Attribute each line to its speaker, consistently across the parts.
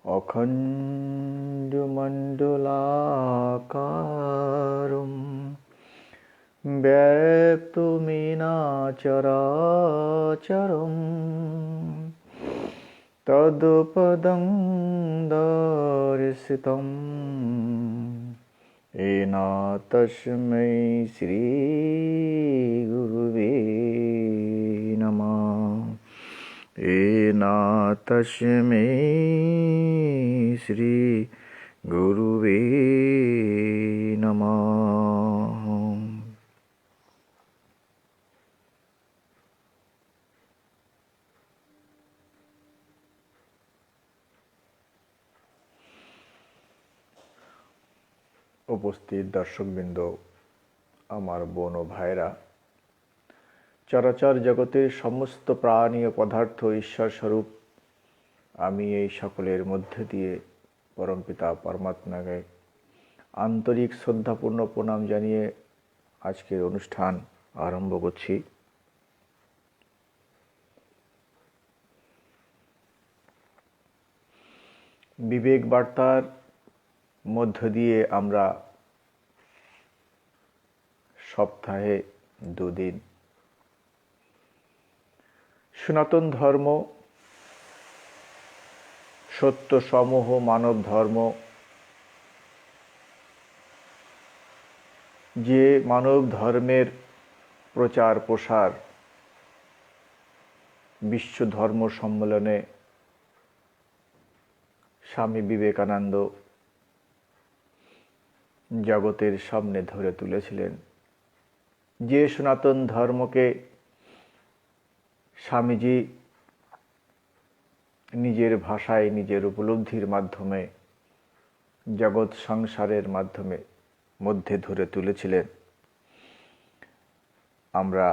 Speaker 1: অখণ্ডমণ্ডলাকারম ব্যপ্তমেন চরাচরম তদপদং দর্শিতম येन तस्मै श्री गुरुवे नमः। येन तस्मै श्री गुरुवे नमः। উপস্থিত দর্শকবৃন্দ, আমার বোন ও ভাইরা, চরাচর জগতের সমস্ত প্রাণী ও পদার্থ ঈশ্বর স্বরূপ। আমি এই সকলের মধ্যে দিয়ে পরমপিতা পরমাত্মাকে আন্তরিক শ্রদ্ধাপূর্ণ প্রণাম জানিয়ে আজকের অনুষ্ঠান আরম্ভ করছি। বিবেক বার্তার মধ্য দিয়ে আমরা সপ্তাহে 2 দিন সনাতন ধর্ম, সত্য সমূহ মানব ধর্ম, যে মানব ধর্মের প্রচার প্রসার বিশ্ব ধর্ম সম্মেলনে স্বামী বিবেকানন্দ জগতের সামনে ধরে তুলেছিলেন, যে সনাতন ধর্মকে স্বামীজি নিজের ভাষায় নিজের উপলব্ধির মাধ্যমে জগৎ সংসারের মাধ্যমে মধ্যে ধরে তুলেছিলেন। আমরা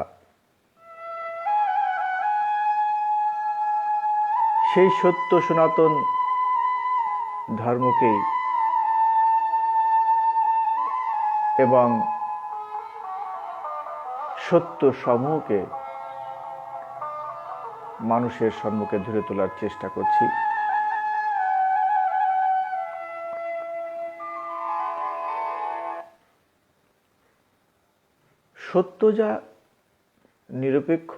Speaker 1: সেই সত্য সনাতন ধর্মকেই এবং সত্য সমূহকে মানুষের সম্মুখে ধরে তোলার চেষ্টা করছি। সত্য যা নিরপেক্ষ,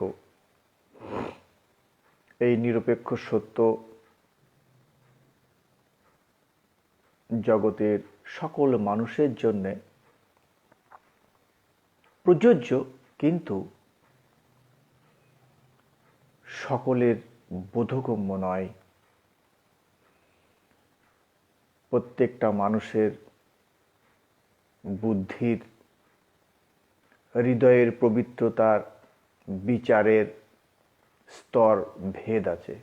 Speaker 1: এই নিরপেক্ষ সত্য জগতের সকল মানুষের জন্যে প্রযোজ্য, কিন্তু সকলের বোধগম্য নয়। প্রত্যেকটা মানুষের বুদ্ধির, হৃদয়ের পবিত্রতার, বিচারের স্তর ভেদ আছে।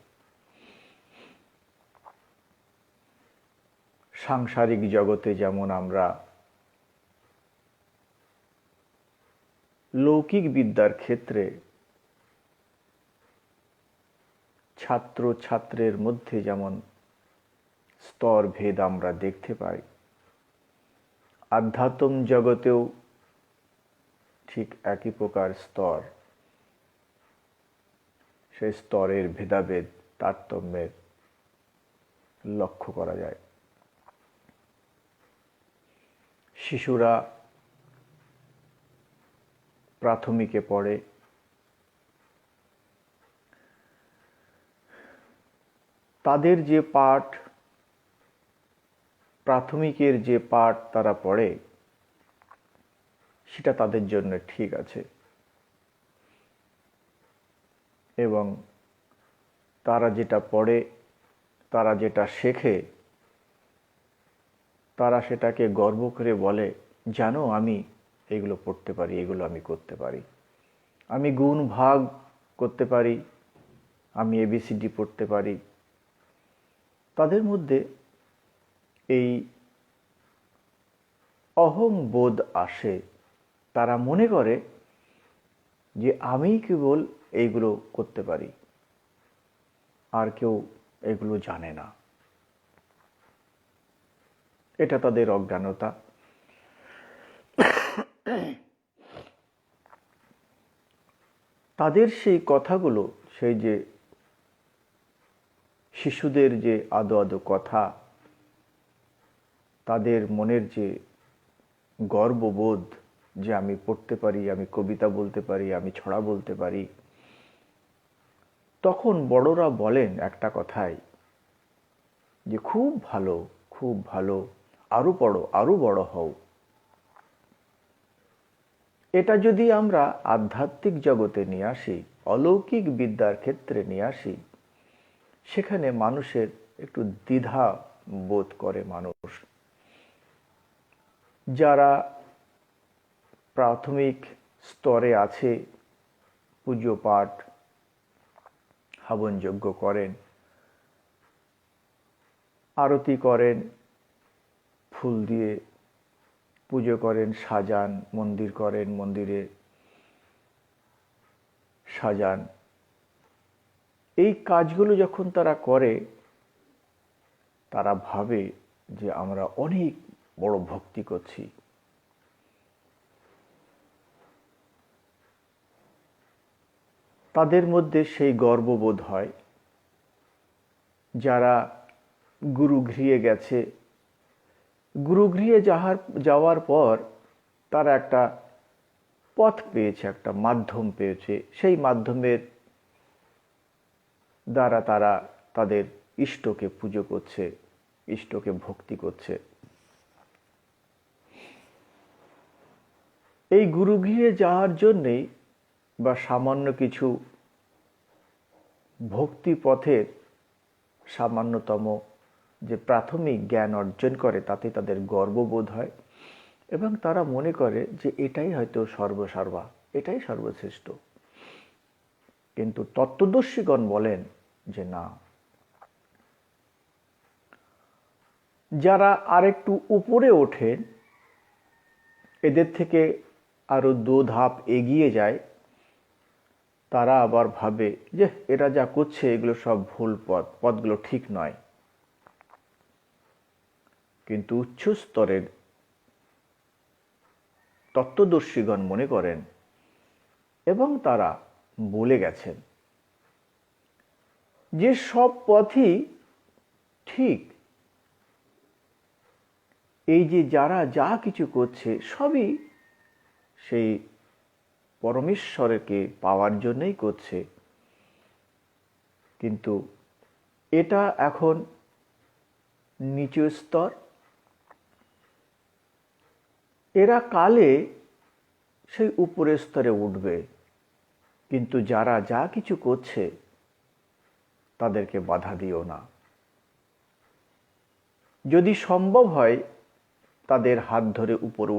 Speaker 1: সাংসারিক জগতে যেমন আমরা লৌকিক বিদ্যার ক্ষেত্রে ছাত্র ছাত্রের মধ্যে যেমন স্তর ভেদ আমরা দেখতে পাই, আধ্যাত্ম জগতেও ঠিক একই প্রকার স্তর, সেই স্তরের ভেদাভেদ তারতম্যের লক্ষ্য করা যায়। শিশুরা প্রাথমিকে পড়ে, তাদের যে পাঠ, প্রাথমিকের যে পাঠ তারা পড়ে, সেটা তাদের জন্য ঠিক আছে, এবং তারা যেটা পড়ে, তারা যেটা শেখে, তারা সেটাকে গর্ব করে বলে, জানো আমি এগুলো পড়তে পারি, এগুলো আমি করতে পারি, আমি গুণ ভাগ করতে পারি, আমি ABCD পড়তে পারি। তাদের মধ্যে এই অহং বোধ আসে, তারা মনে করে যে আমিই কেবল এইগুলো করতে পারি, আর কেউ এগুলো জানে না। এটা তাদের অজ্ঞানতা। তাদের সেই কথাগুলো, সেই যে শিশুদের যে আদো আদো কথা, তাদের মনের যে গর্ববোধ যে আমি পড়তে পারি, আমি কবিতা বলতে পারি, আমি ছড়া বলতে পারি, তখন বড়রা বলেন একটা কথাই যে খুব ভালো, খুব ভালো, আরো পড়ো, আরো বড় হও। এটা যদি আমরা আধ্যাত্মিক জগতে নিয়ে আসি, অলৌকিক বিদ্যার ক্ষেত্রে নিয়ে আসি, সেখানে মানুষের একটু দ্বিধা বোধ করে মানুষ। যারা প্রাথমিক স্তরে আছে, পুজো পাঠ হবনযজ্ঞ করেন, আরতি করেন, ফুল দিয়ে পুজো করেন, সাজান, মন্দির করেন, মন্দিরে সাজান, এই কাজগুলো যখন তারা করে, তারা ভাবে যে আমরা অনেক বড় ভক্তি করছি। তাদের মধ্যে সেই গর্ববোধ হয়। যারা গুরুগৃহে গেছে, গুরুগৃহে যাওয়ার পর তারা একটা পথ পেয়েছে, একটা মাধ্যম পেয়েছে। সেই মাধ্যমের দ্বারা তারা তাদের ইষ্টকে পুজো করছে, ইষ্টকে ভক্তি করছে। এই গুরুগৃহে যাওয়ার জন্যেই বা সামান্য কিছু ভক্তি পথের সামান্যতম যে প্রাথমিক জ্ঞান অর্জন করে, তাতে তাদের গর্ববোধ হয় এবং তারা মনে করে যে এটাই হয়তো সর্বসার্বা, এটাই সর্বশ্রেষ্ঠ। কিন্তু তত্ত্বদর্শীগণ বলেন যে না, যারা আরেকটু উপরে ওঠেন, এদের থেকে আরো 2 ধাপ এগিয়ে যায়, তারা আবার ভাবে যে এরা যা করছে এগুলো সব ভুল পথ, পথগুলো ঠিক নয়। কিন্তু উচ্চ স্তরের তত্ত্বদর্শীগণ মনে করেন এবং তারা বলে গেছেন যে সব পথই ঠিক। এই যে যারা যা কিছু করছে সবই সেই পরমেশ্বরকে পাওয়ার জন্যই করছে, কিন্তু এটা এখন নিচু স্তর। এরা কালে সেই উপরের স্তরে উঠবে, কিন্তু যারা যা কিছু করছে তাদেরকে বাধা দিও না। যদি সম্ভব হয় তাদের হাত ধরে উপরে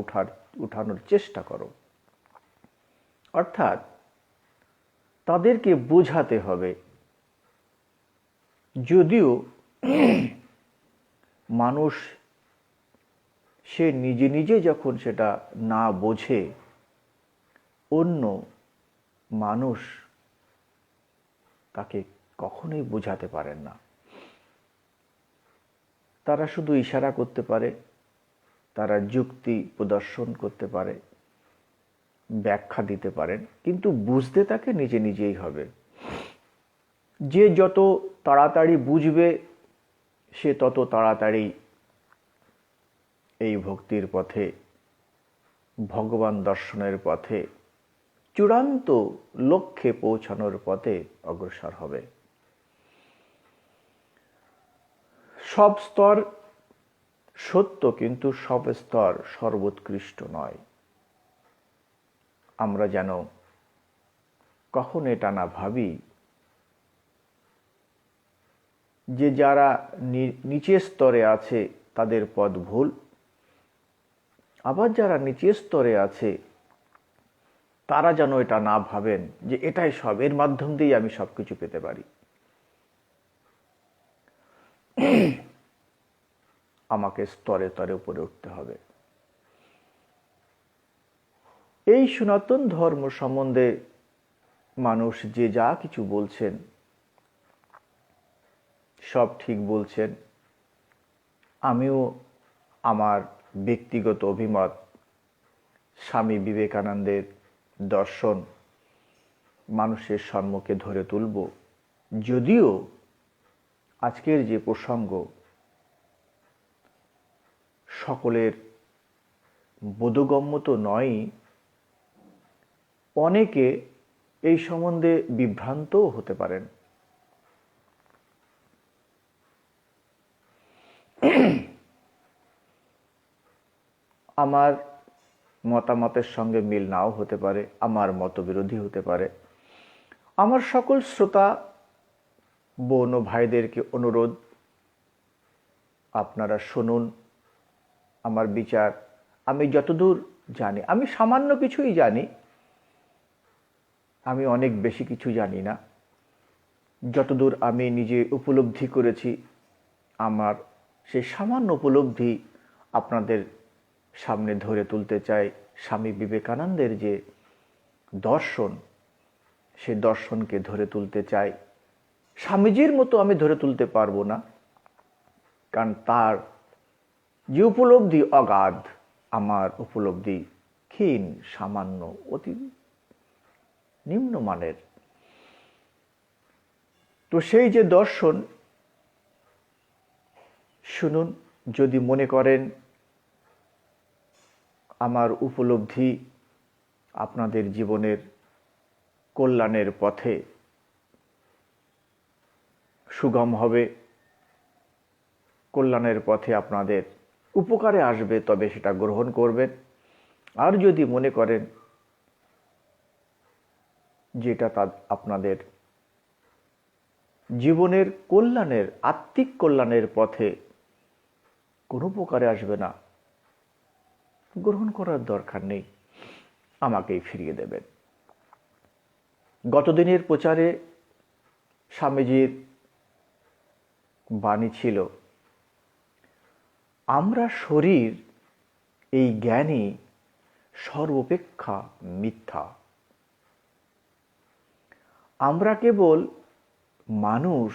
Speaker 1: উঠানোর চেষ্টা করো। অর্থাৎ তাদেরকে বোঝাতে হবে। যদিও মানুষ সে নিজে নিজে যখন সেটা না বোঝে, অন্য মানুষ তাকে কখনোই বোঝাতে পারেন না। তারা শুধু ইশারা করতে পারে, তারা যুক্তি প্রদর্শন করতে পারে, ব্যাখ্যা দিতে পারেন, কিন্তু বুঝতে তাকে নিজে নিজেই হবে। যে যত তাড়াতাড়ি বুঝবে সে তত তাড়াতাড়ি এই ভক্তির পথে, ভগবান দর্শনের পথে, চূড়ান্ত লক্ষ্যে পৌঁছানোর পথে অগ্রসর হবে। সব স্তর সত্য, কিন্তু সব স্তর সর্বোৎকৃষ্ট নয়। আমরা যেন কখন এটা না ভাবি যে যারা নিচের স্তরে আছে তাদের পথ ভুল, আবার যারা নিচের স্তরে আছে তারা যেন এটা না ভাবেন যে এটাই সব, এর মাধ্যম দিয়েই আমি সবকিছু পেতে পারি। আমাকে স্তরে স্তরে উপরে উঠতে হবে। এই সনাতন ধর্ম সম্বন্ধে মানুষ যে যা কিছু বলছেন সব ঠিক বলছেন। আমিও আমার ব্যক্তিগত অভিমত, স্বামী বিবেকানন্দের দর্শন মানুষের সম্মুখে ধরে তুলব। যদিও আজকের যে প্রসঙ্গ সকলের বোধগম্য তো নয়ই, অনেকে এই সম্বন্ধে বিভ্রান্তও হতে পারেন। আমার মতামতের সঙ্গে মিল নাও হতে পারে, আমার মতবিরোধী হতে পারে। আমার সকল শ্রোতা বোন ও ভাইদেরকে অনুরোধ, আপনারা শুনুন আমার বিচার। আমি যতদূর জানি, আমি সামান্য কিছুই জানি, আমি অনেক বেশি কিছু জানি না। যতদূর আমি নিজে উপলব্ধি করেছি, আমার সেই সামান্য উপলব্ধি আপনাদের সামনে ধরে তুলতে চাই। স্বামী বিবেকানন্দের যে দর্শন, সেই দর্শনকে ধরে তুলতে চাই। স্বামীজির মতো আমি ধরে তুলতে পারবো না, কারণ তার যে উপলব্ধি অগাধ, আমার উপলব্ধি ক্ষীণ, সামান্য, অতি নিম্নমানের। তো সেই যে দর্শন শুনুন, যদি মনে করেন আমার উপলব্ধি আপনাদের জীবনের কল্যাণের পথে সুগম হবে, কল্যাণের পথে আপনাদের উপকারে আসবে, তবে সেটা গ্রহণ করবেন। আর যদি মনে করেন যেটা আপনাদের জীবনের কল্যাণের, আত্মিক কল্যাণের পথে কোনো উপকারে আসবে না, গ্রহণ করার দরকার নেই, আমাকেই ফিরিয়ে দেবেন। গতদিনের প্রচারে স্বামীজির বাণী ছিল, আমরা শরীর এই জ্ঞানই সর্বাপেক্ষা মিথ্যা। আমরা কেবল মানুষ,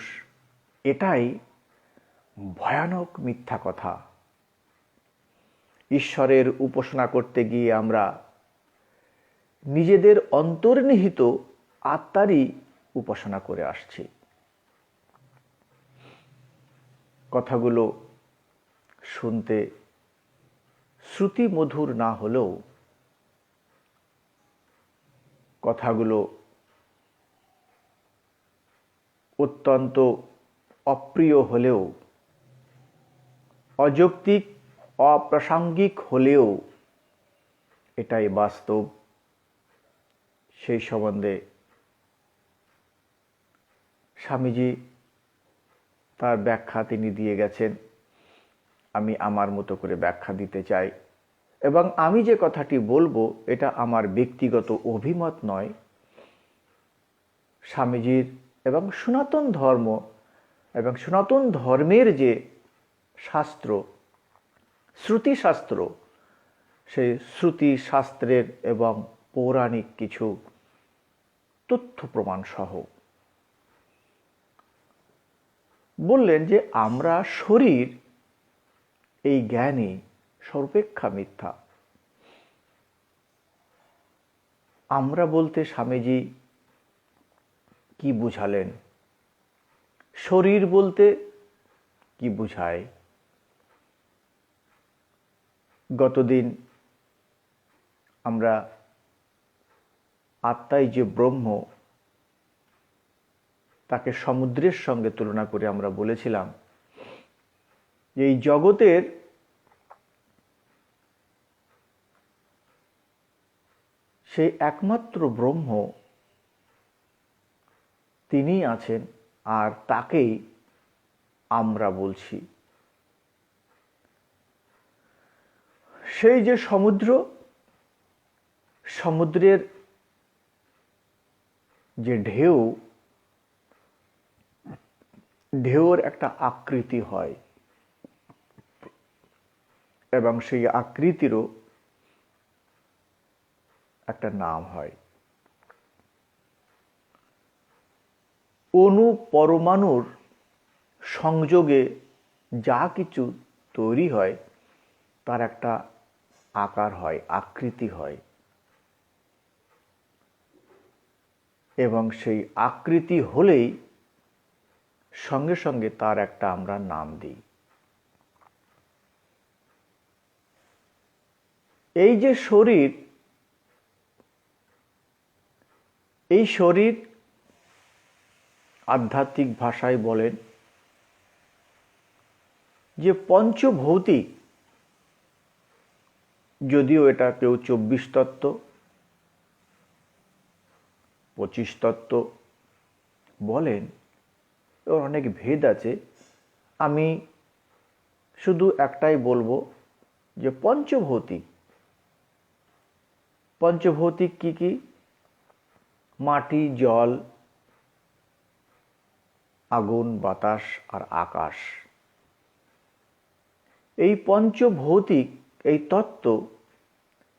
Speaker 1: এটাই ভয়ানক মিথ্যা কথা। ঈশ্বরের উপাসনা করতে গিয়ে আমরা নিজেদের অন্তর্নিহিত আত্মারই উপাসনা করে আসছি। কথাগুলো শুনতে শ্রুতি মধুর না হলেও, কথাগুলো অত্যন্ত অপ্রিয় হলেও, অযৌক্তিক, অপ্রাসঙ্গিক হলেও এটাই বাস্তব। সেই সম্বন্ধে স্বামীজি তার ব্যাখ্যা তিনি দিয়ে গেছেন, আমি আমার মতো করে ব্যাখ্যা দিতে চাই। এবং আমি যে কথাটি বলবো, এটা আমার ব্যক্তিগত অভিমত নয়, স্বামীজির এবং সনাতন ধর্ম এবং সনাতন ধর্মের যে শাস্ত্র, শ্রুতিশাস্ত্র, সেই শ্রুতিশাস্ত্রের এবং পৌরাণিক কিছু তথ্য প্রমাণ সহ বললেন যে আমরা শরীর এই জ্ঞানই সর্বাপেক্ষা মিথ্যা। আমরা বলতে স্বামীজি কি বুঝালেন? শরীর বলতে কি বুঝায়? গতদিন আমরা আত্মাই যে ব্রহ্ম, তাকে সমুদ্রের সঙ্গে তুলনা করে আমরা বলেছিলাম যে এই জগতের সেই একমাত্র ব্রহ্ম তিনিই আছেন, আর তাকেই আমরা বলছি। সেই যে সমুদ্র, সমুদ্রের যে ঢেউ, ঢেউর একটা আকৃতি হয় এবং সেই আকৃতিরও একটা নাম হয়। অণু পরমাণুর সংযোগে যা কিছু তৈরি হয়, তার একটা আকার হয়, আকৃতি হয়, এবং সেই আকৃতি হলেই সঙ্গে সঙ্গে তার একটা আমরা নাম দিই। এই যে শরীর, এই শরীর আধ্যাত্মিক ভাষায় বলেন যে পঞ্চভৌতিক, যদিও এটা কেউ 24 তত্ত্ব, 25 তত্ত্ব বলেন, ওর অনেক ভেদ আছে। আমি শুধু একটাই বলবো যে পঞ্চভৌতিক। পঞ্চভৌতিক কি কি? মাটি, জল, আগুন, বাতাস আর আকাশ। এই পঞ্চভৌতিক এই তত্ত্ব,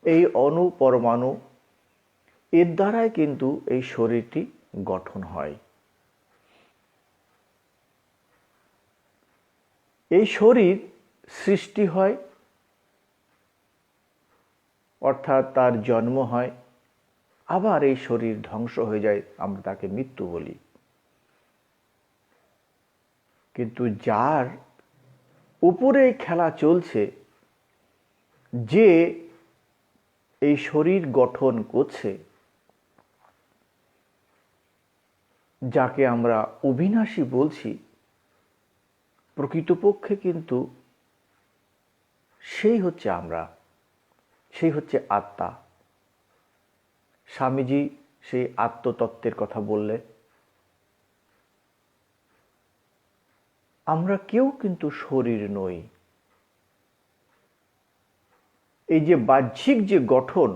Speaker 1: এই অণু পরমাণু, এর দ্বারাই কিন্তু এই শরীরটি গঠন হয়। এই শরীর সৃষ্টি হয়, অর্থাৎ তার জন্ম হয়, আবার এই শরীর ধ্বংস হয়ে যায়, আমরা তাকে মৃত্যু বলি। কিন্তু যার উপরে খেলা চলছে, যে এই শরীর গঠন করছে, যাকে আমরা অবিনাশী বলছি, প্রকৃতপক্ষে কিন্তু সেই হচ্ছে আমরা, সেই হচ্ছে আত্মা। স্বামীজি সেই আত্মতত্ত্বের কথা বললে, আমরা কেউ কিন্তু শরীর নই। এই যে বাহ্যিক যে গঠন,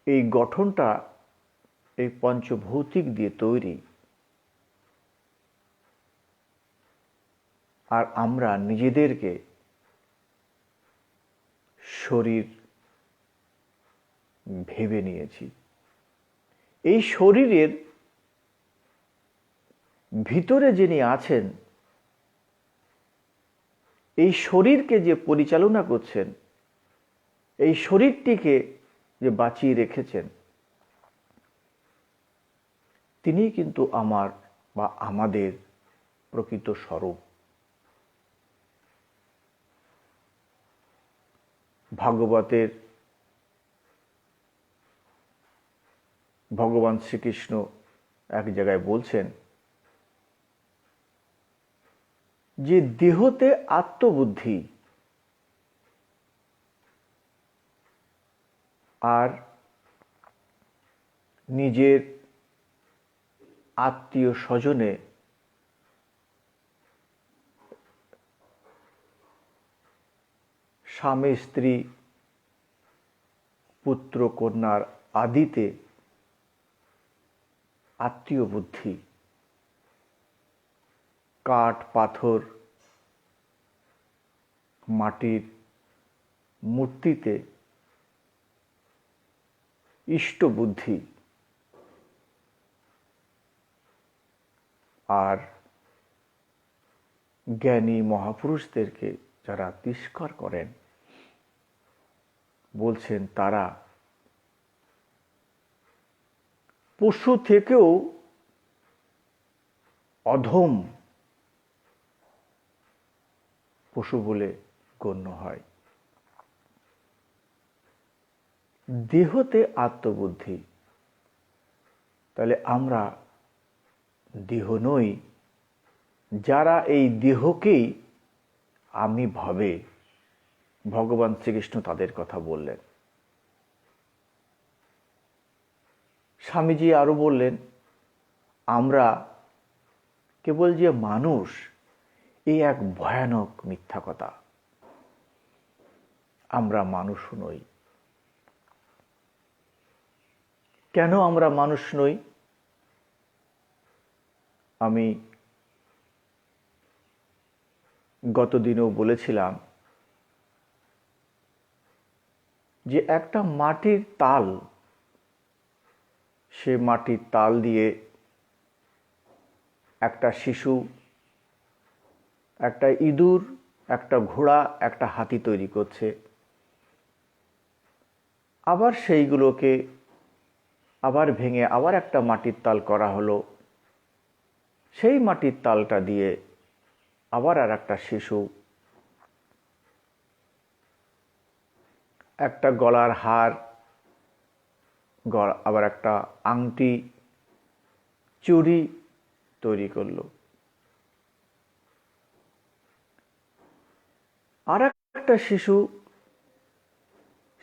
Speaker 1: এই গঠনটা এই পঞ্চভৌতিক দিয়ে তৈরি। আর আমরা নিজেদেরকে শরীর ভেবে নিয়েছি। এই শরীরের ভিতরে যিনি আছেন, এই শরীরকে যে পরিচালনা করছেন, এই শরীরটিকে যে বাঁচিয়ে রেখেছেন, তিনি কিন্তু আমার বা আমাদের প্রকৃত স্বরূপ। ভাগবতের ভগবান শ্রীকৃষ্ণ এক জায়গায় বলছেন যে দেহতে আত্মবুদ্ধি আর নিজের আত্মীয় স্বজনে স্বামী স্ত্রী পুত্র কন্যার আদিতে আত্মীয় বুদ্ধি, কাঠ পাথর মাটির মূর্তিতে ইষ্ট বুদ্ধি, আর জ্ঞানী মহাপুরুষদেরকে যারা তিরস্কার করেন, বলছেন তারা পশু থেকেও অধম পশু বলে গণ্য হয়। দেহতে আত্মবুদ্ধি, তাহলে আমরা দেহ নই। যারা এই দেহকেই আমি ভাবে, ভগবান শ্রীকৃষ্ণ তাদের কথা বললেন। স্বামীজি আরো বললেন, আমরা কেবল যে মানুষ, এই এক ভয়ানক মিথ্যা কথা। আমরা মানুষ নই। কেন আমরা মানুষ নই? আমি গতদিনও বলেছিলাম যে একটা মাটির তাল, সে মাটির তাল দিয়ে একটা শিশু, একটা ইঁদুর, একটা ঘোড়া, একটা হাতি তৈরি করছে। আবার সেইগুলোকে আবার ভেঙে আবার একটা মাটির তাল করা হলো। সেই মাটির তালটা দিয়ে আবার আর একটা শিশু একটা গলার হার, আবার একটা আংটি, চুড়ি তৈরি করলো। আর একটা শিশু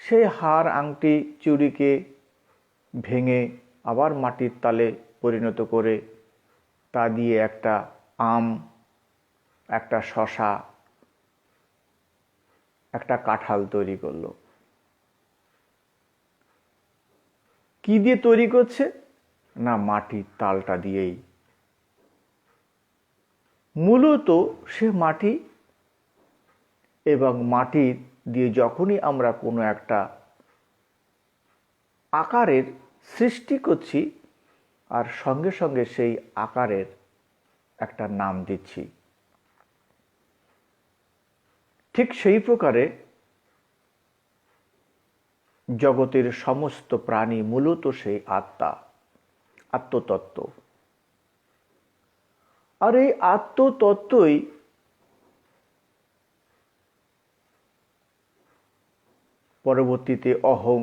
Speaker 1: সেই হার, আংটি, চুড়িকে ভেঙে আবার মাটির তালে পরিণত করে তা দিয়ে একটা আম, একটা শসা, একটা কাঁঠাল তৈরি করলো। কি দিয়ে তৈরি করছে? না, মাটির তালটা দিয়েই। মূলত সে মাটি এবং মাটির দিয়ে যখনই আমরা কোনো একটা আকারের সৃষ্টি করছি আর সঙ্গে সঙ্গে সেই আকারের একটা নাম দিচ্ছি, ঠিক সেই প্রকারে জগতের সমস্ত প্রাণী মূলত সেই আত্মা, আত্মতত্ত্ব। আর এই আত্মতত্ত্বই পরবর্তীতে অহং,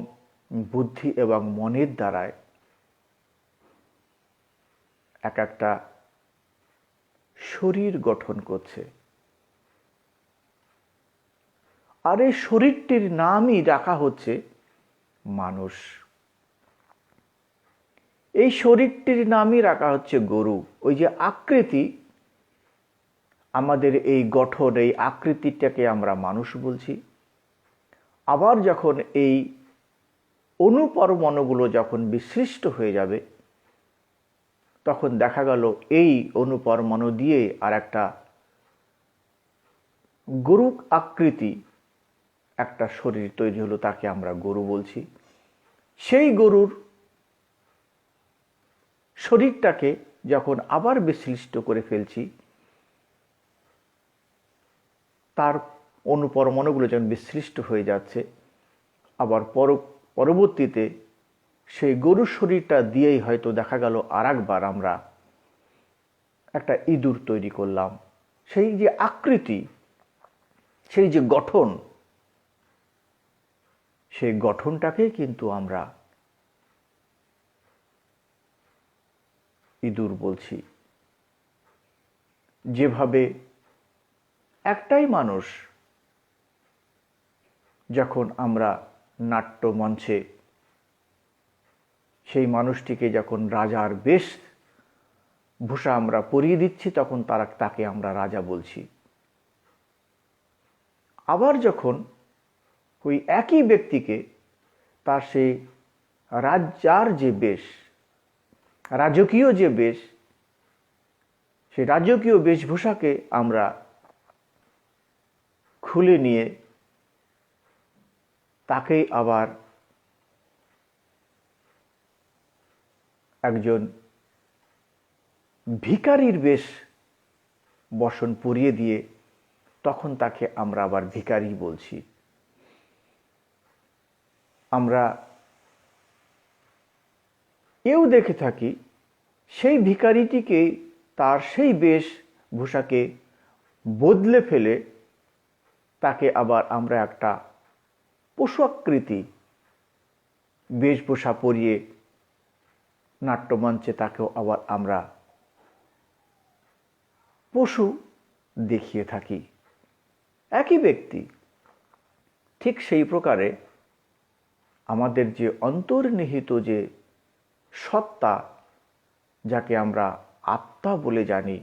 Speaker 1: বুদ্ধি এবং মনের দ্বারায় এক একটা শরীর গঠন করছে। আর এই শরীরটির নামই রাখা হচ্ছে মানুষ। এই শরীরটির নামই রাখা হচ্ছে গরু। ওই যে আকৃতি, আমাদের এই গঠন, এই আকৃতিটাকে আমরা মানুষ বলছি। আবার যখন এই অনুপরমাণুগুলো যখন বিসৃষ্ট হয়ে যাবে, তখন দেখা গেল এই অনুপরমাণু দিয়ে আর একটা গরু আকৃতি একটা শরীর তৈরি হলো, তাকে আমরা গরু বলছি। সেই গরুর শরীরটাকে যখন আবার বিসৃষ্ট করে ফেলছি, তার অনুপরমাণুগুলো যখন বিসৃষ্ট হয়ে যাচ্ছে, আবার পরবর্তীতে সেই গরুর শরীরটা দিয়েই হয়তো দেখা গেল আর একবার আমরা একটা ইঁদুর তৈরি করলাম। সেই যে আকৃতি, সেই যে গঠন, সেই গঠনটাকেই কিন্তু আমরা ইঁদুর বলছি। যেভাবে একটাই মানুষ যখন আমরা নাট্যমঞ্চে সেই মানুষটিকে যখন রাজার বেশভূষা আমরা পরিয়ে দিচ্ছি, তখন তাকে আমরা রাজা বলছি। আবার যখন ওই একই ব্যক্তিকে তার সেই রাজার যে বেশ, রাজকীয় যে বেশ, সেই রাজকীয় বেশভূষাকে আমরা খুলে নিয়ে তাকেই আবার একজন ভিখারির বেশ বসন পরিয়ে দিয়ে তখন তাকে আমরা আবার ভিখারি বলছি। আমরা এও দেখে থাকি সেই ভিখারিটিকে তার সেই বেশভূষাকে বদলে ফেলে তাকে আবার আমরা একটা পশুআকৃতি বেশভূষা পরিয়ে নাট্যমঞ্চে তাকেও আবার আমরা পশু দেখিয়ে থাকি। একই ব্যক্তি। ঠিক সেই প্রকারে আমাদের যে অন্তর্নিহিত যে সত্তা, যাকে আমরা আত্মা বলে জানি,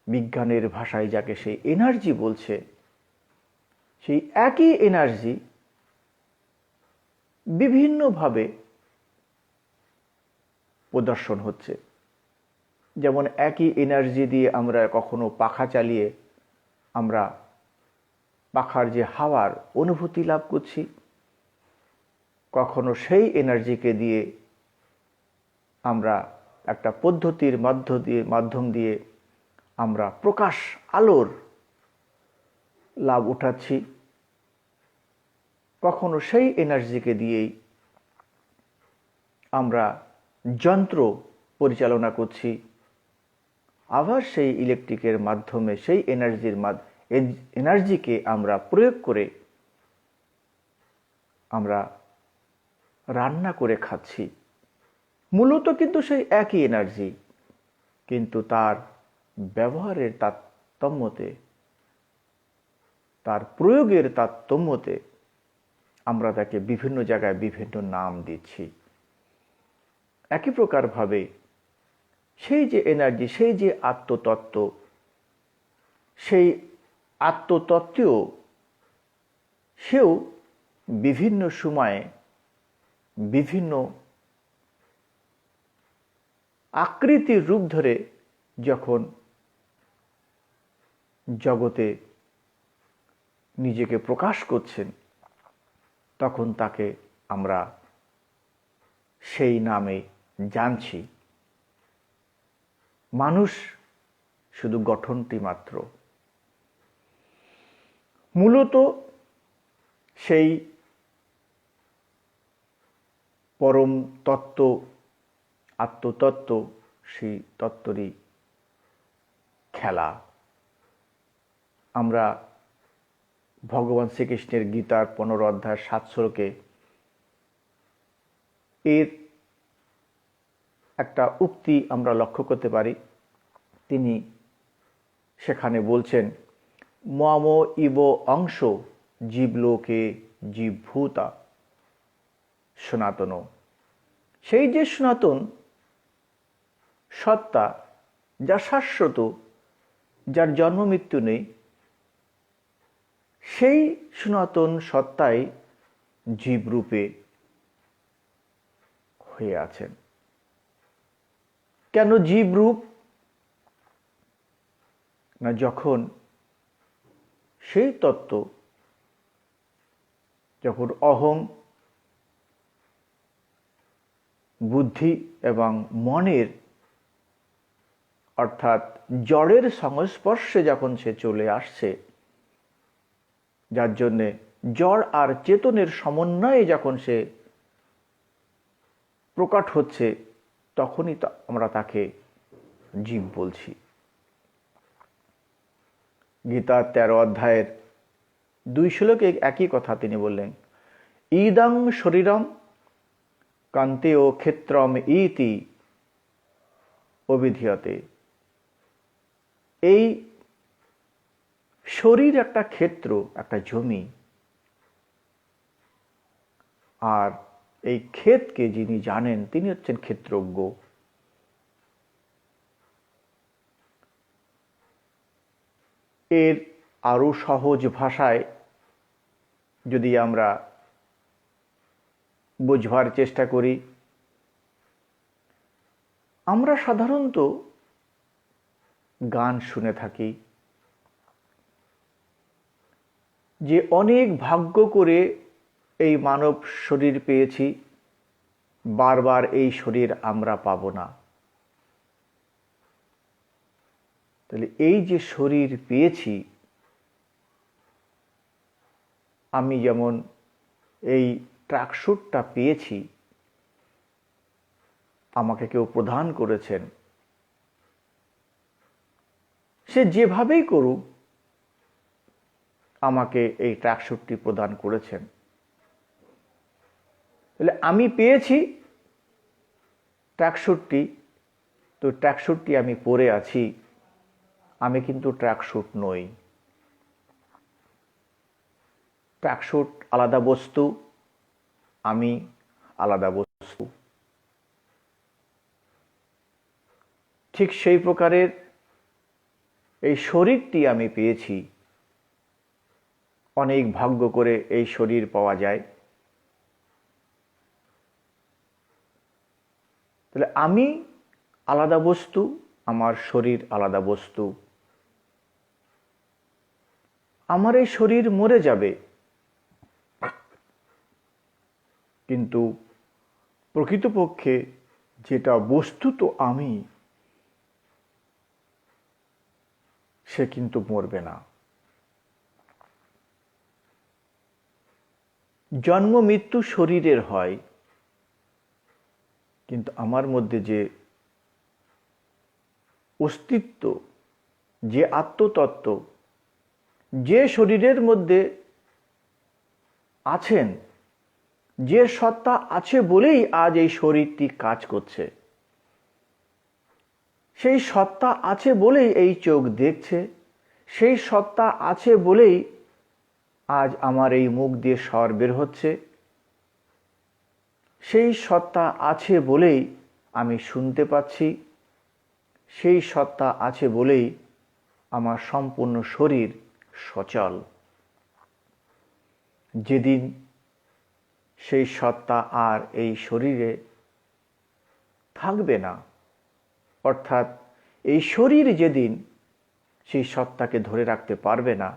Speaker 1: বিজ্ঞানের ভাষায় যাকে সেই এনার্জি বলছে, সেই একই এনার্জি বিভিন্নভাবে প্রদর্শন হচ্ছে। যেমন একই এনার্জি দিয়ে আমরা কখনো পাখা চালিয়ে আমরা পাখার যে হাওয়ার অনুভূতি লাভ করছি, কখনো সেই এনার্জিকে দিয়ে আমরা একটা পদ্ধতির মাধ্যম দিয়ে আমরা প্রকাশ আলোর লাভ উঠাচ্ছি, কখনো সেই এনার্জিকে দিয়েই আমরা যন্ত্র পরিচালনা করছি, আবার সেই ইলেকট্রিকের মাধ্যমে সেই এনার্জিকে আমরা প্রয়োগ করে আমরা রান্না করে খাচ্ছি। মূলত কিন্তু সেই একই এনার্জি, কিন্তু তার ব্যবহারের তারতম্যতে, তার প্রয়োগের তারতম্যতে আমরা তাকে বিভিন্ন জায়গায় বিভিন্ন নাম দিচ্ছি। একই প্রকারভাবে সেই যে এনার্জি, সেই যে আত্মতত্ত্ব, সেই আত্মতত্ত্বেও সেও বিভিন্ন সময়ে বিভিন্ন আকৃতির রূপ ধরে যখন জগতে নিজেকে প্রকাশ করছেন, তখন তাকে আমরা সেই নামে জানছি। মানুষ শুধু গঠনটি মাত্র, মূলত সেই পরম তত্ত্ব, আত্মতত্ত্ব, সেই তত্ত্বরই খেলা। আমরা ভগবান শ্রীকৃষ্ণের গীতার 15 অধ্যায় 7 শ্লোকে এর একটা উক্তি আমরা লক্ষ্য করতে পারি। তিনি সেখানে বলছেন, মম ইব অংশ জীবলোকে জীবভূতা সনাতন। সেই যে সনাতন সত্তা, যা শাশ্বত, যার জন্ম মৃত্যু নেই, সেই সনাতন সত্তাই জীবরূপে হয়ে আছেন। কেন জীবরূপ? না, যখন সেই তত্ত্ব, যখন অহং, বুদ্ধি এবং মনের অর্থাৎ জড়ের সংস্পর্শে যখন সে চলে আসছে, যার জন্যে জড় আর চেতনের সমন্বয়ে যখন সে প্রকট হচ্ছে, তখনই আমরা তাকে জীব বলছি। গীতার 13 অধ্যায়ের 2 শ্লোকে একই কথা তিনি বললেন, ইদং শরীরম কান্তেয় ক্ষেত্রম ইতি অবিধীয়তে। এই শরীর একটা ক্ষেত্র, একটা জমি, আর এই ক্ষেতকে যিনি জানেন তিনি হচ্ছেন ক্ষেত্রজ্ঞ। এর আরো সহজ ভাষায় যদি আমরা বোঝবার চেষ্টা করি, আমরা সাধারণত গান শুনে থাকি যে অনেক ভাগ্য করে এই মানব শরীর পেয়েছি, বারবার এই শরীর আমরা পাবো না। তাহলে এই যে শরীর পেয়েছি, আমি যেমন এই ট্র্যাকস্যুটটা পেয়েছি, আমাকে কেউ প্রদান করেছেন, সে যেভাবেই করুক আমাকে এই ট্র্যাকস্যুটটি প্রদান করেছেন। তাহলে আমি পেয়েছি ট্র্যাকস্যুটটি, তো ট্র্যাকস্যুটটি আমি পরে আছি, আমি কিন্তু ট্র্যাকস্যুট নই। ট্র্যাকস্যুট আলাদা বস্তু, আমি আলাদা বস্তু। ঠিক সেই প্রকারের এই শরীরটি আমি পেয়েছি, অনেক ভাগ্য করে এই শরীর পাওয়া যায়। তাহলে আমি আলাদা বস্তু, আমার শরীর আলাদা বস্তু। আমার এই শরীর মরে যাবে, কিন্তু প্রকৃতপক্ষে যেটা বস্তুত আমি, সে কিন্তু মরবে না। জন্ম মৃত্যু শরীরের হয়, কিন্তু আমার মধ্যে যে অস্তিত্ব, যে আত্মতত্ত্ব, যে শরীরের মধ্যে আছেন, যে সত্তা আছে বলেই আজ এই শরীরটি কাজ করছে, সেই সত্তা আছে বলেই এই চোখ দেখছে, সেই সত্তা আছে বলেই আজ আমার এই মুখ দিয়ে স্বর বের হচ্ছে, সেই সত্তা আছে বলেই আমি শুনতে পাচ্ছি, সেই সত্তা আছে বলেই আমার সম্পূর্ণ শরীর সচল। যেদিন সেই সত্তা আর এই শরীরে থাকবে না, অর্থাৎ এই শরীর যেদিন সেই সত্তাকে ধরে রাখতে পারবে না,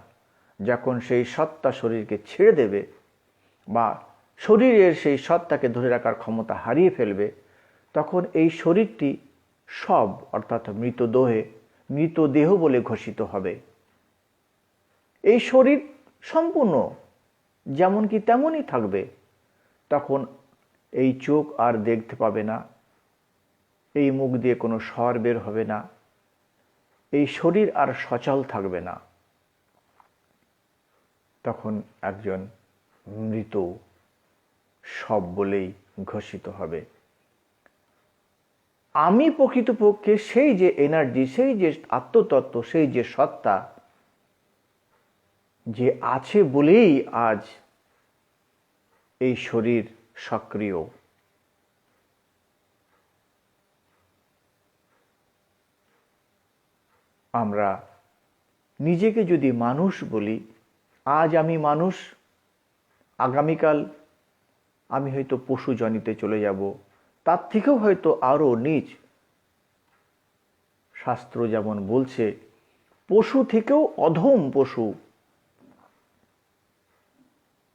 Speaker 1: যখন সেই সত্তা শরীরকে ছেড়ে দেবে বা শরীরের সেই সত্তাকে ধরে রাখার ক্ষমতা হারিয়ে ফেলবে, তখন এই শরীরটি সব অর্থাৎ মৃতদেহ বলে ঘোষিত হবে। এই শরীর সম্পূর্ণ যেমন কি তেমনই থাকবে। তখন এই চোখ আর দেখতে পাবে না, এই মুখ দিয়ে কোনো স্বর বের হবে না, এই শরীর আর সচল থাকবে না। তখন একজন মৃত সব বলেই ঘোষিত হবে। আমি প্রকৃতপক্ষে সেই যে এনার্জি, সেই যে আত্মতত্ত্ব, সেই যে সত্তা যে আছে বলেই আজ এই শরীর সক্রিয়। আমরা নিজেকে যদি মানুষ বলি, আজ আমি মানুষ, আগামীকাল আমি হয়তো পশু জনিতে চলে যাব, তার থেকেও হয়তো আরও নীচ। শাস্ত্র যেমন বলছে, পশু থেকেও অধম পশু।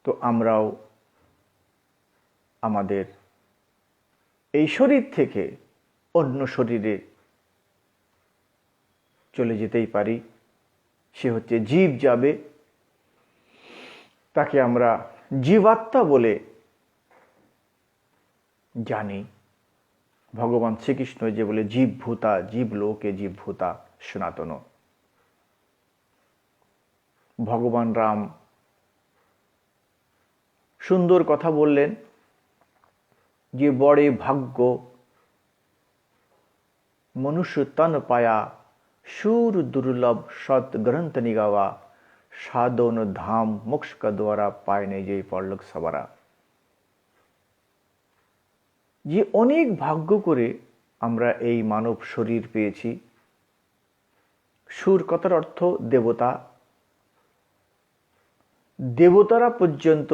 Speaker 1: তো আমরাও আমাদের এই শরীর থেকে অন্য শরীরে চলে যেতেই পারি। সে হচ্ছে জীব যাবে, তাকে আমরা জীবাত্মা বলে জানি। ভগবান শ্রীকৃষ্ণ যে বলে জীবভূতা, জীবলোকে জীবভূতা সনাতন। ভগবান রাম সুন্দর কথা বললেন যে বড়ে ভাগ্য মনুষ্য তন পায়া, সুর দুর্লভ সৎ গ্রন্থ নিগাওয়া, সাধন ধাম মোক্ষ কা দ্বারা পায় নেই যে পরলোক সবারা। যে অনেক ভাগ্য করে আমরা এই মানব শরীর পেয়েছি। সুর কথার অর্থ দেবতা। দেবতারা পর্যন্ত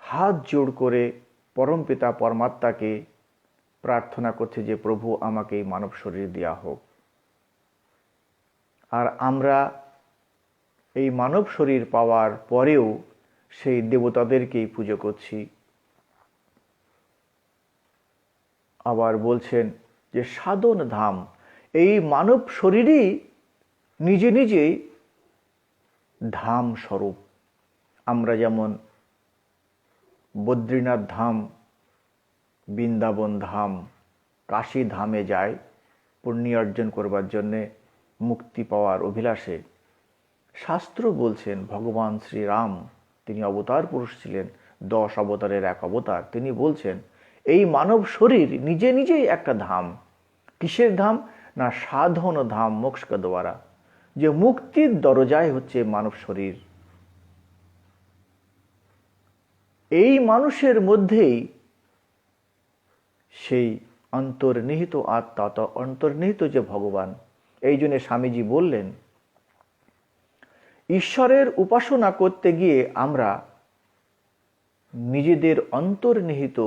Speaker 1: হাত জোড় করে পরমপিতা পরমাত্মাকে প্রার্থনা করছে যে প্রভু আমাকে এই মানব শরীর দেয়া হোক। আর আমরা এই মানব শরীর পাওয়ার পরেও সেই দেবতাদেরকেই পুজো করছি। আবার বলছেন যে সাধন ধাম, এই মানব শরীরই নিজে নিজেই ধাম স্বরূপ। আমরা যেমন বদ্রীনাথ ধাম, বৃন্দাবন ধাম, কাশী ধামে যাই পুণ্য অর্জন করবার জন্যে, মুক্তি পাওয়ার অভিলাষে। শাস্ত্র বলছেন ভগবান শ্রীরাম, তিনি অবতার পুরুষ ছিলেন, 10 অবতারের এক অবতার। তিনি বলছেন এই মানব শরীর নিজে নিজেই একটা ধাম। কিসের ধাম? না সাধন ধাম মোক্ষ কা দ্বারা। যে মুক্তির দরজায় হচ্ছে মানব শরীর। এই মানুষের মধ্যেই সেই অন্তর্নিহিত আত্মা, অন্তর্নিহিত যে ভগবান। এই জন্য স্বামীজি বললেন, ঈশ্বরের উপাসনা করতে গিয়ে আমরা নিজেদের অন্তর্নিহিত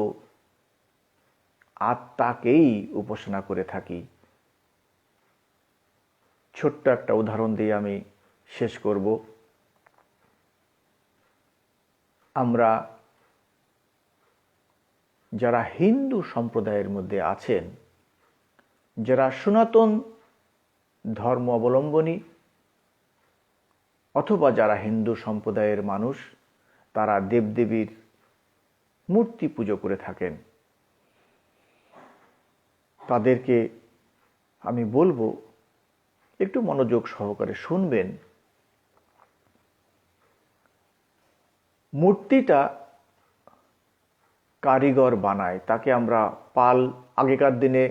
Speaker 1: আত্মাকেই উপাসনা করে থাকি। ছোট্ট একটা উদাহরণ দিয়ে আমি শেষ করব। আমরা যারা হিন্দু সম্প্রদায়ের মধ্যে আছেন, যারা সনাতন ধর্ম অবলম্বনী অথবা যারা হিন্দু সম্প্রদায়ের মানুষ, তারা দেবদেবীর মূর্তি পুজো করে থাকেন। তাদেরকে আমি বলবো একটু মনোযোগ সহকারে শুনবেন। মূর্তিটা কারিগর বানায়, তাকে আমরা পাল, আগেকার দিনে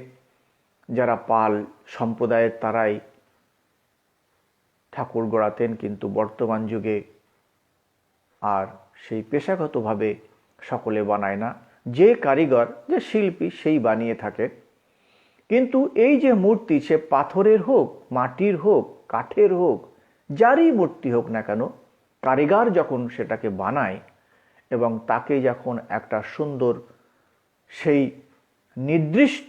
Speaker 1: যারা পাল সম্প্রদায়ের তারাই ঠাকুর গড়াতেন, কিন্তু বর্তমান যুগে আর সেই পেশাগতভাবে সকলে বানায় না। যে কারিগর, যে শিল্পী, সেই বানিয়ে থাকে। কিন্তু এই যে মূর্তি, সে পাথরের হোক, মাটির হোক, কাঠের হোক, যারই মূর্তি হোক না কেন, কারিগর যখন সেটাকে বানায় এবং তাকে যখন একটা সুন্দর সেই নির্দিষ্ট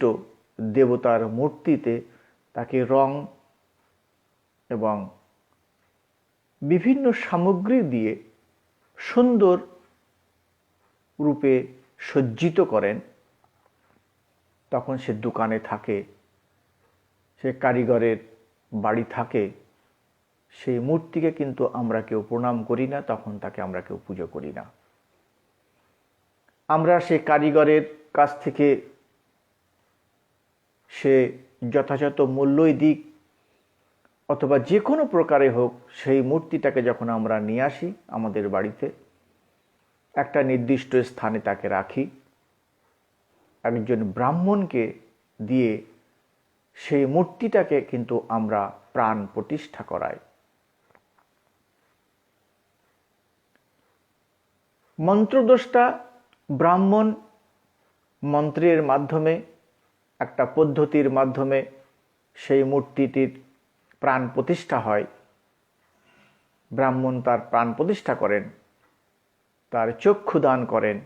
Speaker 1: দেবতার মূর্তিতে তাকে রং এবং বিভিন্ন সামগ্রী দিয়ে সুন্দর রূপে সজ্জিত করেন, তখন সে দোকানে থাকে, সে কারিগরের বাড়ি থাকে, সেই মূর্তিকে কিন্তু আমরা কেউ প্রণাম করি না, তখন তাকে আমরা কেউ পুজো করি না। আমরা সেই কারিগরের কাছ থেকে সে যথাযথ মূল্যই দিক অথবা যে কোনো প্রকারে হোক, সেই মূর্তিটাকে যখন আমরা নিয়ে আসি আমাদের বাড়িতে, একটা নির্দিষ্ট স্থানে তাকে রাখি, একজন ব্রাহ্মণকে দিয়ে সেই মূর্তিটাকে কিন্তু আমরা প্রাণ প্রতিষ্ঠা করাই। মন্ত্রদ্রষ্টা ব্রাহ্মণ মন্ত্রের মাধ্যমে, একটা পদ্ধতির মাধ্যমে সেই মূর্তিটির প্রাণ প্রতিষ্ঠা হয়। ব্রাহ্মণ তার প্রাণ প্রতিষ্ঠা করেন, তার চক্ষু দান করেন,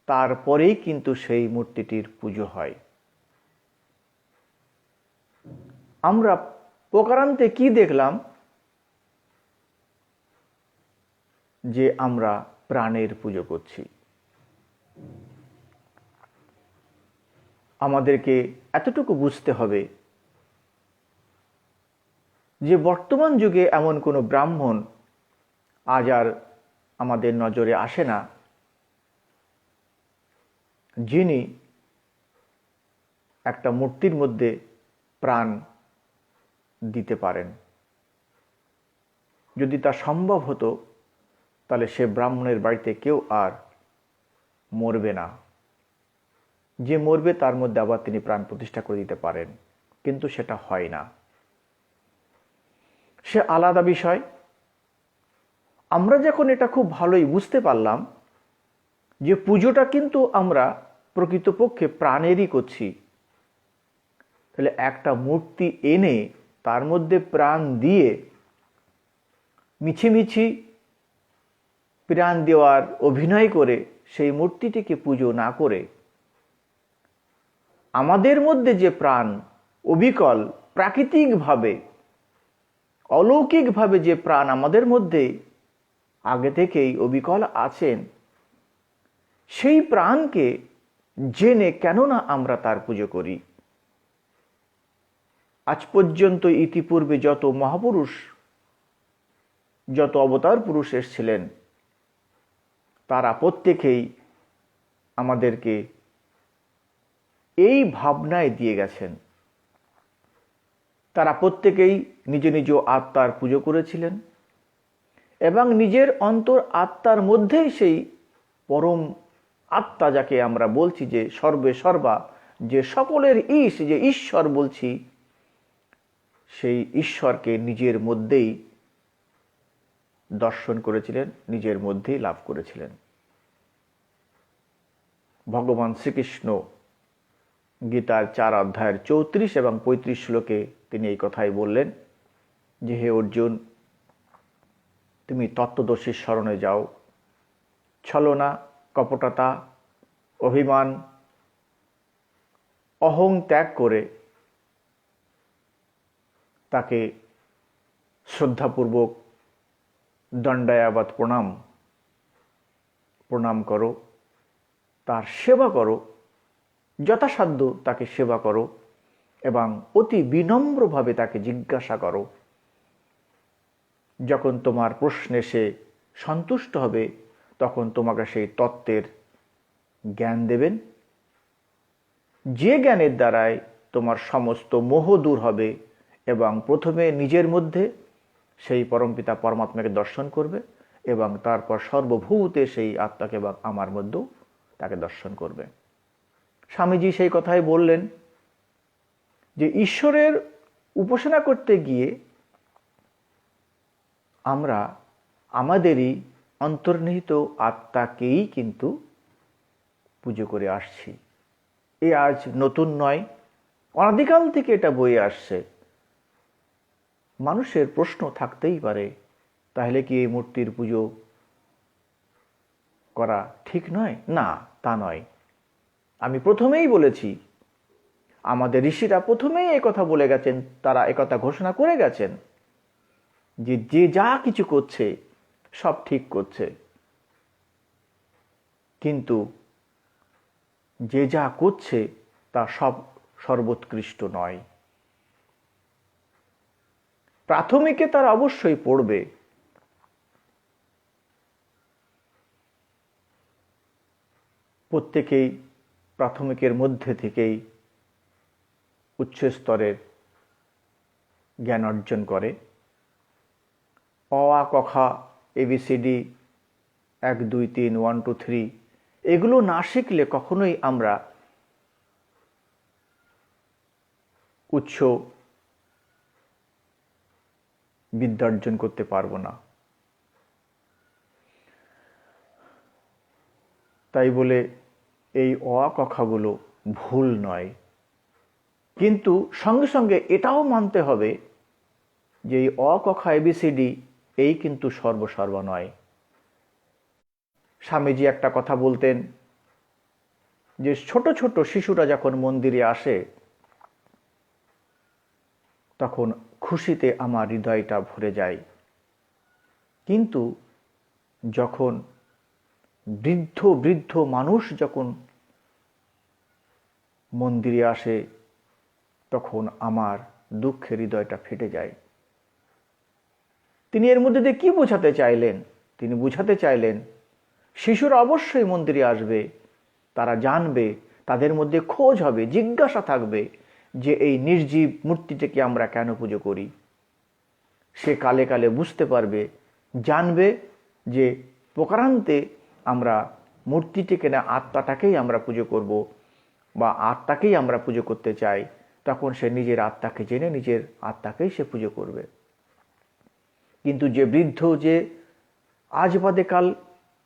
Speaker 1: তারপরেই কিন্তু সেই মূর্তিটির পুজো হয়। আমরা প্রকারান্তে কি দেখলাম, যে আমরা প্রাণের পুজো করছি। আমাদেরকে এতটুকু বুঝতে হবে যে বর্তমান যুগে এমন কোনো ব্রাহ্মণ আজ আর আমাদের নজরে আসে না যিনি একটা মূর্তির মধ্যে প্রাণ দিতে পারেন। যদি তা সম্ভব হতো তাহলে সে ব্রাহ্মণের বাড়িতে কেউ আর মরবে না। যে মরবে তার মধ্যে আবার তিনি প্রাণ প্রতিষ্ঠা করে দিতে পারেন, কিন্তু সেটা হয় না, সে আলাদা বিষয়। আমরা যখন এটা খুব ভালোই বুঝতে পারলাম যে পুজোটা কিন্তু আমরা প্রকৃতপক্ষে প্রাণেরই করছি, তাহলে একটা মূর্তি এনে তার মধ্যে প্রাণ দিয়ে মিছিমিছি প্রাণ দেওয়ার অভিনয় করে সেই মূর্তিটিকে পুজো না করে আমাদের মধ্যে যে প্রাণ অবিকল প্রাকৃতিকভাবে অলৌকিকভাবে যে প্রাণ আমাদের মধ্যে আগে থেকেই অবিকল আছেন, সেই প্রাণকে জেনে কেন না আমরা তার পুজো করি। আজ পর্যন্ত ইতিপূর্বে যত মহাপুরুষ, যত অবতার পুরুষ এসেছিলেন, তারা প্রত্যেকেই আমাদেরকে এই ভাবনায় দিয়ে গেছেন। তারা প্রত্যেকেই নিজ নিজ আত্মার পুজো করেছিলেন এবং নিজের অন্তর আত্মার মধ্যেই সেই পরম আত্মা, যাকে আমরা বলছি যে সর্বে সর্বা, যে সকলের ঈশ, যে ঈশ্বর বলছি, সেই ঈশ্বরকে নিজের মধ্যেই দর্শন করেছিলেন, নিজের মধ্যেই লাভ করেছিলেন। ভগবান শ্রীকৃষ্ণ গীতার 4 অধ্যায়ের 34 এবং 35 শ্লোকে তিনি এই কথাই বললেন যে, হে অর্জুন, তুমি তত্ত্বদর্শীর শরণে যাও। ছলনা, কপটতা, অভিমান, অহং ত্যাগ করে তাকে শ্রদ্ধাপূর্বক দণ্ডায়াবাদ প্রণাম করো, তার সেবা করো, যথাসাধ্য তাকে সেবা করো এবং অতি বিনম্রভাবে তাকে জিজ্ঞাসা করো। যখন তোমার প্রশ্নে সে সন্তুষ্ট হবে, তখন তোমাকে সেই তত্ত্বের জ্ঞান দেবেন। যে জ্ঞানের দ্বারাই তোমার সমস্ত মোহ দূর হবে এবং প্রথমে নিজের মধ্যে সেই পরমপিতা পরমাত্মাকে দর্শন করবে এবং তারপর সর্বভূতে সেই আত্মাকে এবং আমার মধ্যেও তাকে দর্শন করবে। স্বামীজি সেই কথাই বললেন যে ঈশ্বরের উপাসনা করতে গিয়ে আমরা আমাদেরই অন্তর্নিহিত আত্মাকেই কিন্তু পুজো করে আসছি। এ আজ নতুন নয়, অনাদিকাল থেকে এটা বয়ে আসছে। মানুষের প্রশ্ন থাকতেই পারে, তাহলে কি এই মূর্তির পুজো করা ঠিক নয়? না, তা নয়। আমি প্রথমেই বলেছি, আমাদের ঋষিরা প্রথমেই একথা বলে গেছেন, তারা একথা ঘোষণা করে গেছেন যে যে যা কিছু করছে সব ঠিক করছে, কিন্তু যে যা করছে তা সব সর্বোৎকৃষ্ট নয়। প্রাথমিকে তারা অবশ্যই পড়বে, প্রত্যেকেই প্রাথমিকের মধ্যে থেকেই উচ্চ স্তরের জ্ঞান অর্জন করে। অ আ ক খ ABCD 1 2 3 1 2 3 এগুলো না শিখলে কখনোই আমরা উচ্চ বিদ্যা অর্জন করতে পারবো না। তাই বলে এই অ আ ক খ গুলো ভুল নয়, কিন্তু সঙ্গে সঙ্গে এটাও মানতে হবে যে এই অ ক খ ABCD এই কিন্তু সর্বসর্বা নয়। স্বামীজি একটা কথা বলতেন যে ছোট ছোট শিশুরা যখন মন্দিরে আসে তখন খুশিতে আমার হৃদয়টা ভরে যায়, কিন্তু যখন বৃদ্ধ বৃদ্ধ মানুষ যখন মন্দিরে আসে তখন আমার দুঃখের হৃদয়টা ফেটে যায়। তিনি এর মধ্যে দিয়ে কি বোঝাতে চাইলেন? তিনি বুঝাতে চাইলেন শিশুরা অবশ্যই মন্দিরে আসবে, তারা জানবে, তাদের মধ্যে খোঁজ হবে, জিজ্ঞাসা থাকবে যে এই নির্জীব মূর্তিটাকে আমরা কেন পুজো করি। সে কালে কালে বুঝতে পারবে, জানবে যে প্রকারান্তে আমরা মূর্তিটিকে না আত্মাটাকেই আমরা পুজো করব বা আত্মাকেই আমরা পুজো করতে চাই। তখন সে নিজের আত্মাকে জেনে নিজের আত্মাকেই সে পুজো করবে। কিন্তু যে বৃদ্ধ, যে আজ বাদে কাল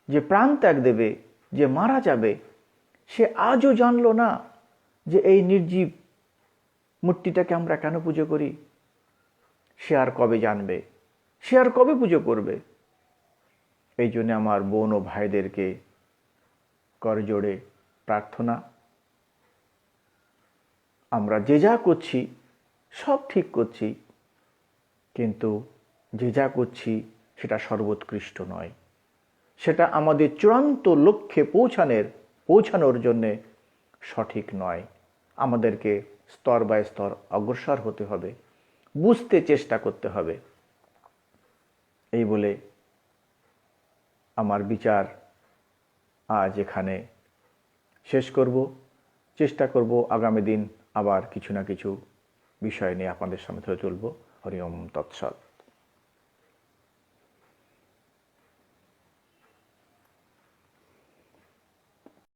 Speaker 1: যে প্রাণ ত্যাগ দেবে, যে মারা যাবে, সে আজও জানলো না যে এই নির্জীব মূর্তিটাকে আমরা কেন পুজো করি। সে আর কবে জানবে? সে আর কবে পুজো করবে? এই জন্য আমার বোন ও ভাইদেরকে করজোড়ে প্রার্থনা, আমরা যে যা করছি সব ঠিক করছি, কিন্তু যে যা করছি সেটা সর্বোৎকৃষ্ট নয়, সেটা আমাদের চূড়ান্ত লক্ষ্যে পৌঁছানোর জন্যে সঠিক নয়। আমাদেরকে স্তর বাই স্তর অগ্রসর হতে হবে, বুঝতে চেষ্টা করতে হবে। এই বলে আমার বিচার আজ এখানে শেষ করব। চেষ্টা করব আগামী দিন আবার কিছু না কিছু বিষয় নিয়ে আপনাদের সামনে তুলে তুলব। হরি ওম তৎসৎ।